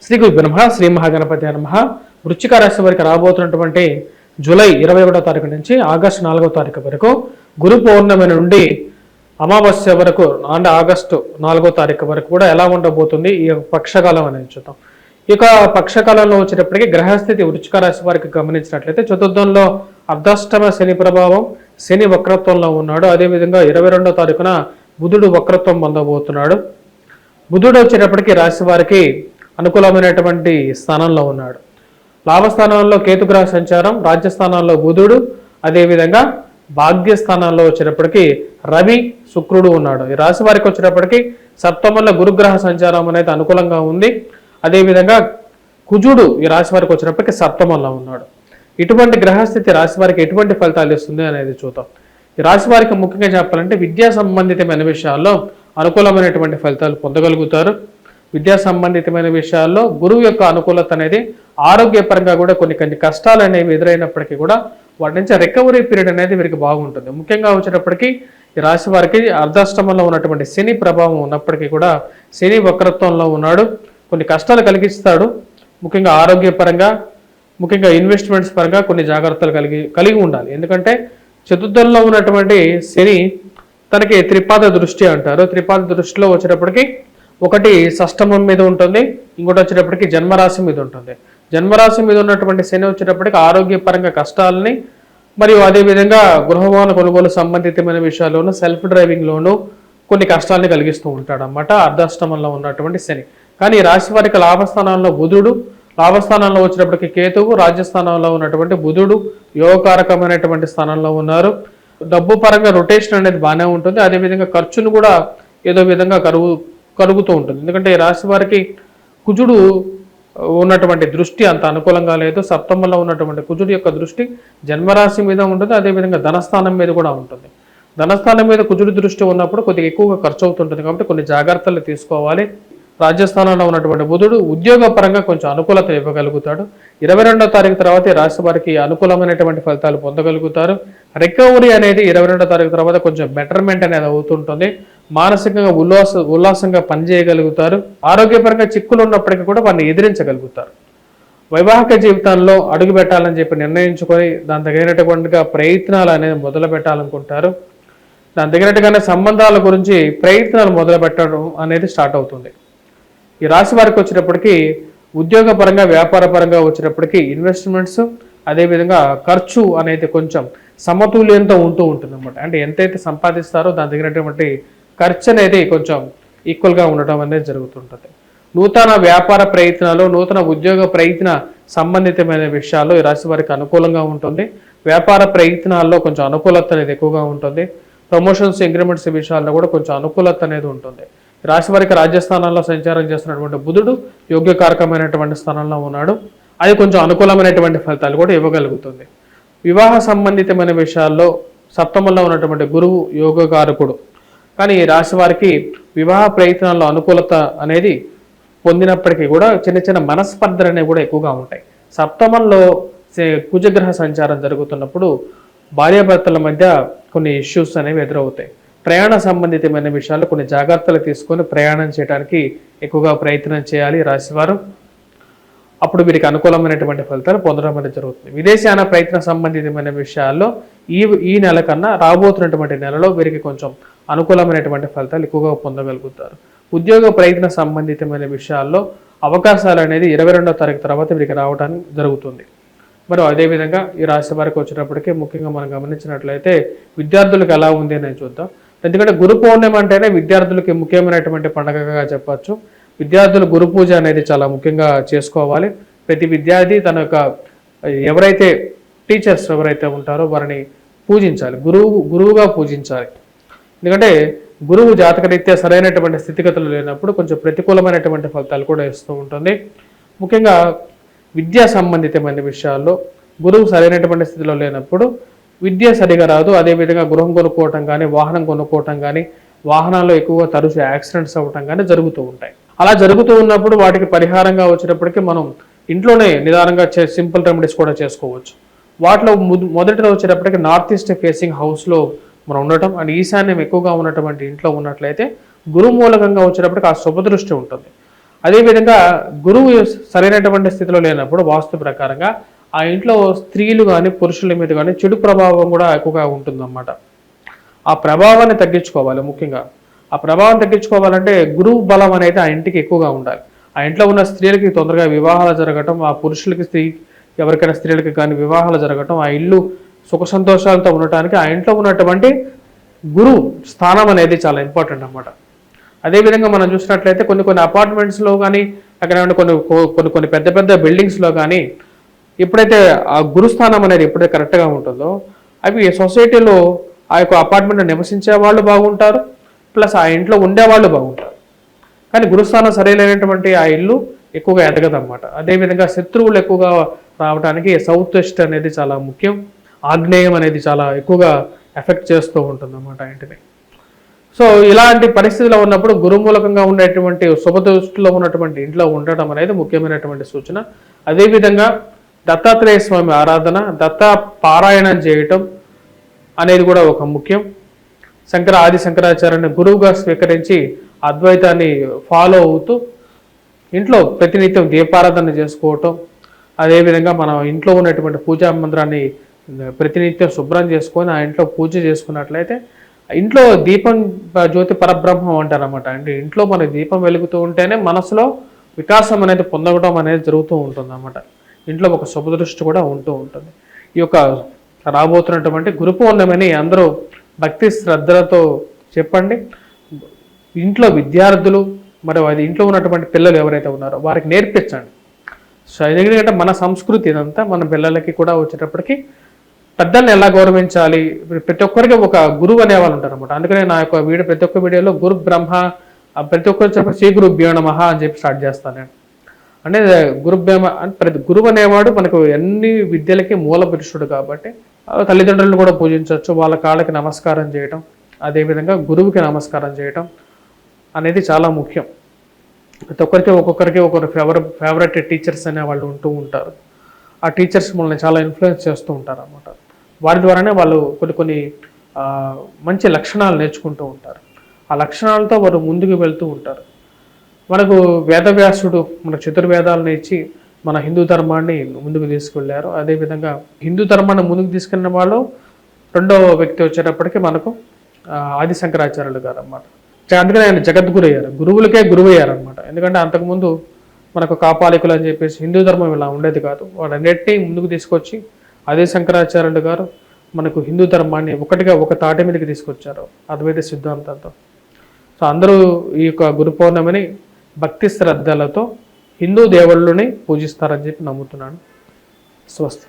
శ్రీ గురు నమః శ్రీ మహాగణపతి నమః. వృశ్చిక రాశి వారికి రాబోతున్నటువంటి జూలై 21వ తారీఖు నుంచి ఆగస్టు 4వ తారీఖు వరకు గురు పౌర్ణమి నుండి అమావాస్య వరకు అంటే ఆగస్టు 4వ తారీఖు వరకు కూడా ఎలా ఉండబోతుంది ఈ పక్షకాలం అనేది చూద్దాం. ఇక పక్షకాలంలో వచ్చేటప్పటికి గ్రహస్థితి వృశ్చిక రాశి వారికి గమనించినట్లయితే చతుర్థంలో అర్ధాష్టమ శని ప్రభావం, శని వక్రత్వంలో ఉన్నాడు. అదేవిధంగా 22వ తారీఖున బుధుడు వక్రత్వం పొందబోతున్నాడు. బుధుడు వచ్చేటప్పటికి రాశి వారికి అనుకూలమైనటువంటి స్థానంలో ఉన్నాడు. లాభస్థానంలో కేతుగ్రహ సంచారం, రాజ్యస్థానాల్లో బుధుడు, అదేవిధంగా భాగ్యస్థానాల్లో వచ్చేటప్పటికి రవి, శుక్రుడు ఉన్నాడు. ఈ రాశి వారికి వచ్చేటప్పటికి సప్తమంలో గురుగ్రహ సంచారం అనేది అనుకూలంగా ఉంది. అదేవిధంగా కుజుడు ఈ రాశి వారికి వచ్చేటప్పటికి సప్తమంలో ఉన్నాడు. ఇటువంటి గ్రహస్థితి రాశి వారికి ఎటువంటి ఫలితాలు ఇస్తుంది అనేది చూద్దాం. ఈ రాశి వారికి ముఖ్యంగా చెప్పాలంటే విద్యా సంబంధితమైన విషయాల్లో అనుకూలమైనటువంటి ఫలితాలు పొందగలుగుతారు. విద్యా సంబంధితమైన విషయాల్లో గురువు యొక్క అనుకూలత అనేది ఆరోగ్యపరంగా కూడా కొన్ని కష్టాలు అనేవి ఎదురైనప్పటికీ కూడా వాటి నుంచి రికవరీ పీరియడ్ అనేది వీరికి బాగుంటుంది. ముఖ్యంగా వచ్చేటప్పటికి ఈ రాశి వారికి అర్ధాష్టమంలో ఉన్నటువంటి శని ప్రభావం ఉన్నప్పటికీ కూడా శని వక్రత్వంలో ఉన్నాడు. కొన్ని కష్టాలు కలిగిస్తాడు. ముఖ్యంగా ఆరోగ్యపరంగా, ముఖ్యంగా ఇన్వెస్ట్మెంట్స్ పరంగా కొన్ని జాగ్రత్తలు కలిగి ఉండాలి. ఎందుకంటే చతుర్థంలో ఉన్నటువంటి శని తనకి త్రిపాద దృష్టి అంటారు. త్రిపాద దృష్టిలో వచ్చేటప్పటికి ఒకటి షష్టమం మీద ఉంటుంది, ఇంకోటి వచ్చేటప్పటికి జన్మరాశి మీద ఉంటుంది. జన్మరాశి మీద ఉన్నటువంటి శని వచ్చేటప్పటికి ఆరోగ్యపరంగా కష్టాలని మరియు అదేవిధంగా గృహవాహన కొనుగోలు సంబంధితమైన విషయాల్లోనూ సెల్ఫ్ డ్రైవింగ్లోనూ కొన్ని కష్టాలని కలిగిస్తూ ఉంటాడు అన్నమాట అర్ధాష్టమంలో ఉన్నటువంటి శని. కానీ రాశి వారికి లాభస్థానంలో బుధుడు, లాభస్థానంలో వచ్చేటప్పటికి కేతువు, రాజ్యస్థానంలో ఉన్నటువంటి బుధుడు యోగకారకమైనటువంటి స్థానంలో ఉన్నారు. డబ్బు పరంగా రొటేషన్ అనేది బాగానే ఉంటుంది. అదేవిధంగా ఖర్చును కూడా ఏదో విధంగా కలుగుతూ ఉంటుంది. ఎందుకంటే ఈ రాశి వారికి కుజుడు ఉన్నటువంటి దృష్టి అంత అనుకూలంగా లేదు. సప్తమంలో ఉన్నటువంటి కుజుడు యొక్క దృష్టి జన్మరాశి మీద ఉంటుంది. అదేవిధంగా ధనస్థానం మీద కూడా ఉంటుంది. ధనస్థానం మీద కుజుడు దృష్టి ఉన్నప్పుడు కొద్దిగా ఎక్కువగా ఖర్చు అవుతుంటుంది. కాబట్టి కొన్ని జాగ్రత్తలు తీసుకోవాలి. రాజ్యస్థానంలో ఉన్నటువంటి బుధుడు ఉద్యోగపరంగా కొంచెం అనుకూలత ఇవ్వగలుగుతాడు. 22వ తారీఖు తర్వాత ఈ రాశి వారికి అనుకూలమైనటువంటి ఫలితాలు పొందగలుగుతారు. రికవరీ అనేది 22వ తారీఖు తర్వాత కొంచెం బెటర్మెంట్ అనేది అవుతుంటుంది. మానసికంగా ఉల్లాసంగా పనిచేయగలుగుతారు. ఆరోగ్యపరంగా చిక్కులు ఉన్నప్పటికీ కూడా వారిని ఎదిరించగలుగుతారు. వైవాహిక జీవితంలో అడుగు పెట్టాలని చెప్పి నిర్ణయించుకొని దాని తగినటువంటిగా ప్రయత్నాలు అనేది మొదలు పెట్టాలనుకుంటారు. దాని తగినట్టుగానే సంబంధాల గురించి ప్రయత్నాలు మొదలు పెట్టడం అనేది స్టార్ట్ అవుతుంది. ఈ రాశి వారికి వచ్చేటప్పటికి ఉద్యోగపరంగా, వ్యాపారపరంగా వచ్చేటప్పటికి ఇన్వెస్ట్మెంట్స్, అదేవిధంగా ఖర్చు అనేది కొంచెం సమతుల్యంతో ఉంటూ ఉంటుంది అన్నమాట. అంటే ఎంతైతే సంపాదిస్తారో దాని తగినటువంటి ఖర్చు అనేది కొంచెం ఈక్వల్గా ఉండటం అనేది జరుగుతుంటుంది. నూతన వ్యాపార ప్రయత్నాలు, నూతన ఉద్యోగ ప్రయత్న సంబంధితమైన విషయాల్లో ఈ రాశి వారికి అనుకూలంగా ఉంటుంది. వ్యాపార ప్రయత్నాల్లో కొంచెం అనుకూలత అనేది ఎక్కువగా ఉంటుంది. ప్రమోషన్స్, ఇంక్రిమెంట్స్ విషయాల్లో కూడా కొంచెం అనుకూలత అనేది ఉంటుంది. రాశి వారికి రాజ్యస్థానంలో సంచారం చేస్తున్నటువంటి బుధుడు యోగ్యకారకమైనటువంటి స్థానంలో ఉన్నాడు. అది కొంచెం అనుకూలమైనటువంటి ఫలితాలు కూడా ఇవ్వగలుగుతుంది. వివాహ సంబంధితమైన విషయాల్లో సప్తమంలో ఉన్నటువంటి గురువు యోగకారకుడు. కానీ ఈ రాశి వారికి వివాహ ప్రయత్నాల్లో అనుకూలత అనేది పొందినప్పటికీ కూడా చిన్న మనస్పర్ధలు అనేవి కూడా ఎక్కువగా ఉంటాయి. సప్తమంలో కుజగ్రహ సంచారం జరుగుతున్నప్పుడు భార్యాభర్తల మధ్య కొన్ని ఇష్యూస్ అనేవి ఎదురవుతాయి. ప్రయాణ సంబంధితమైన విషయాల్లో కొన్ని జాగ్రత్తలు తీసుకొని ప్రయాణం చేయడానికి ఎక్కువగా ప్రయత్నం చేయాలి రాశివారు. అప్పుడు వీరికి అనుకూలమైనటువంటి ఫలితాలు పొందడం అనేది జరుగుతుంది. విదేశాన ప్రయత్న సంబంధితమైన విషయాల్లో ఈ నెల కన్నా రాబోతున్నటువంటి నెలలో వీరికి కొంచెం అనుకూలమైనటువంటి ఫలితాలు ఎక్కువగా పొందగలుగుతారు. ఉద్యోగ ప్రయత్న సంబంధితమైన విషయాల్లో అవకాశాలు అనేది 22వ తారీఖు తర్వాత వీరికి రావడానికి జరుగుతుంది. మరి అదేవిధంగా ఈ రాశి వారికి వచ్చేటప్పటికీ ముఖ్యంగా మనం గమనించినట్లయితే విద్యార్థులకు ఎలా ఉంది అనేది చూద్దాం. ఎందుకంటే గురు పౌర్ణమి అంటేనే విద్యార్థులకి ముఖ్యమైనటువంటి పండుగగా చెప్పచ్చు. విద్యార్థులు గురు పూజ అనేది చాలా ముఖ్యంగా చేసుకోవాలి. ప్రతి విద్యార్థి తన యొక్క ఎవరైతే టీచర్స్ ఎవరైతే ఉంటారో వారిని పూజించాలి, గురువుగా పూజించాలి. ఎందుకంటే గురువు జాతకరీత్యా సరైనటువంటి స్థితిగతులు లేనప్పుడు కొంచెం ప్రతికూలమైనటువంటి ఫలితాలు కూడా ఇస్తూ ఉంటుంది. ముఖ్యంగా విద్యా సంబంధితమైన విషయాల్లో గురువు సరైనటువంటి స్థితిలో లేనప్పుడు విద్య సరిగా రాదు. అదేవిధంగా గృహం కొనుక్కోవటం కానీ, వాహనం కొనుక్కోవటం కానీ, వాహనాల్లో ఎక్కువగా తరచు యాక్సిడెంట్స్ అవ్వటం కానీ జరుగుతూ ఉంటాయి. అలా జరుగుతూ ఉన్నప్పుడు వాటికి పరిహారంగా వచ్చేటప్పటికి మనం ఇంట్లోనే నిదానంగా సింపుల్ రెమెడీస్ కూడా చేసుకోవచ్చు. వాటిలో మొదటిలో వచ్చేటప్పటికి నార్త్ ఈస్ట్ ఫేసింగ్ హౌస్లో మనం ఉండటం అండ్ ఈశాన్యం ఎక్కువగా ఉన్నటువంటి ఇంట్లో ఉన్నట్లయితే గురు మూలకంగా వచ్చేటప్పటికి ఆ శుభదృష్టి ఉంటుంది. అదేవిధంగా గురువు సరైనటువంటి స్థితిలో లేనప్పుడు వాస్తు ప్రకారంగా ఆ ఇంట్లో స్త్రీలు కానీ పురుషుల మీద కానీ చెడు ప్రభావం కూడా ఎక్కువగా ఉంటుందన్నమాట. ఆ ప్రభావాన్ని తగ్గించుకోవాలి. ముఖ్యంగా ఆ ప్రభావం తగ్గించుకోవాలంటే గురువు బలం అనేది ఆ ఇంటికి ఎక్కువగా ఉండాలి. ఆ ఇంట్లో ఉన్న స్త్రీలకి తొందరగా వివాహాలు జరగటం, ఆ పురుషులకి ఎవరికైనా స్త్రీలకి కానీ వివాహాలు జరగటం, ఆ ఇల్లు సుఖ సంతోషాలతో ఉండటానికి ఆ ఇంట్లో ఉన్నటువంటి గురువు స్థానం అనేది చాలా ఇంపార్టెంట్ అన్నమాట. అదేవిధంగా మనం చూసినట్లయితే కొన్ని అపార్ట్మెంట్స్లో కానీ అక్కడ కొన్ని పెద్ద పెద్ద బిల్డింగ్స్లో కానీ ఎప్పుడైతే ఆ గురుస్థానం అనేది ఎప్పుడైతే కరెక్ట్గా ఉంటుందో అవి సొసైటీలో ఆ యొక్క అపార్ట్మెంట్లో నివసించే వాళ్ళు బాగుంటారు, ప్లస్ ఆ ఇంట్లో ఉండేవాళ్ళు బాగుంటారు. కానీ గురుస్థానం సరైనటువంటి ఆ ఇల్లు ఎక్కువగా ఎదగదన్నమాట. అదేవిధంగా శత్రువులు ఎక్కువగా రావడానికి సౌత్ వెస్ట్ అనేది చాలా ముఖ్యం. ఆగ్నేయం అనేది చాలా ఎక్కువగా ఎఫెక్ట్ చేస్తూ ఉంటుంది అన్నమాట ఇంటిని. సో ఇలాంటి పరిస్థితిలో ఉన్నప్పుడు గురుమూలకంగా ఉండేటువంటి శుభదృష్టిలో ఉన్నటువంటి ఇంట్లో ఉండటం అనేది ముఖ్యమైనటువంటి సూచన. అదేవిధంగా దత్తాత్రేయ స్వామి ఆరాధన, దత్తా పారాయణం చేయటం అనేది కూడా ఒక ముఖ్యం. ఆది శంకరాచార్యుని గురువుగా స్వీకరించి అద్వైతాన్ని ఫాలో అవుతూ ఇంట్లో ప్రతినిత్యం దీపారాధన చేసుకోవటం, అదేవిధంగా మనం ఇంట్లో ఉన్నటువంటి పూజా మందిరాన్ని ప్రతినిత్యం శుభ్రం చేసుకొని ఆ ఇంట్లో పూజ చేసుకున్నట్లయితే ఇంట్లో దీపం జ్యోతి పరబ్రహ్మం అంటారన్నమాట. అంటే ఇంట్లో మన దీపం వెలుగుతూ ఉంటేనే మనసులో వికాసం అనేది పొందడం అనేది జరుగుతూ ఉంటుంది అన్నమాట. ఇంట్లో ఒక శుభదృష్టి కూడా ఉంటూ ఉంటుంది. ఈ యొక్క రాబోతున్నటువంటి గురు పౌర్ణమిని అందరూ భక్తి శ్రద్ధలతో చెప్పండి. ఇంట్లో విద్యార్థులు మరి అది ఇంట్లో ఉన్నటువంటి పిల్లలు ఎవరైతే ఉన్నారో వారికి నేర్పించండి. సో ఎందుకంటే మన సంస్కృతి ఇదంతా మన పిల్లలకి కూడా వచ్చేటప్పటికి పెద్దల్ని ఎలా గౌరవించాలి, ప్రతి ఒక్కరికి ఒక గురువు అనేవాళ్ళు ఉంటారు అనమాట. అందుకనే నా యొక్క ప్రతి ఒక్క వీడియోలో గురు బ్రహ్మ, ప్రతి ఒక్కరు చెప్పి శ్రీ గురుభ్యో నమః అని చెప్పి స్టార్ట్ చేస్తాను నేను. అంటే గురుబ్రహ్మ అంటే ప్రతి గురువు అనేవాడు మనకు అన్ని విద్యలకి మూల పురుషుడు కాబట్టి తల్లిదండ్రులను కూడా పూజించవచ్చు, వాళ్ళ కాళ్ళకి నమస్కారం చేయటం, అదేవిధంగా గురువుకి నమస్కారం చేయటం అనేది చాలా ముఖ్యం. ప్రతి ఒక్కొక్కరికి ఒకరు ఫేవరెట్ టీచర్స్ అనే వాళ్ళు ఉంటూ ఉంటారు. ఆ టీచర్స్ మనల్ని చాలా ఇన్ఫ్లుయెన్స్ చేస్తూ ఉంటారు అన్నమాట. వారి ద్వారానే వాళ్ళు కొన్ని మంచి లక్షణాలు నేర్చుకుంటూ ఉంటారు. ఆ లక్షణాలతో వారు ముందుకు వెళ్తూ ఉంటారు. మనకు వేదవ్యాసుడు మన చతుర్వేదాలను ఇచ్చి మన హిందూ ధర్మాన్ని ముందుకు తీసుకెళ్లారు. అదేవిధంగా హిందూ ధర్మాన్ని ముందుకు తీసుకెళ్ళిన వాళ్ళు రెండవ వ్యక్తి వచ్చేటప్పటికి మనకు ఆది శంకరాచార్యులు గారు అన్నమాట. అందుకని ఆయన జగద్గురు అయ్యారు, గురువులకే గురువు అయ్యారనమాట. ఎందుకంటే అంతకుముందు మనకు కాపాలికులు అని చెప్పేసి హిందూ ధర్మం ఇలా ఉండేది కాదు. వాడన్నిటినీ ముందుకు తీసుకొచ్చి ఆది శంకరాచార్యులు గారు మనకు హిందూ ధర్మాన్ని ఒక తాటి మీదకి తీసుకొచ్చారు అద్వైత సిద్ధాంతంతో. సో అందరూ ఈ యొక్క గురు పౌర్ణమిని భక్తి శ్రద్ధలతో హిందూ దేవుళ్ళని పూజిస్తారని చెప్పి నమ్ముతున్నాను. స్వస్తి.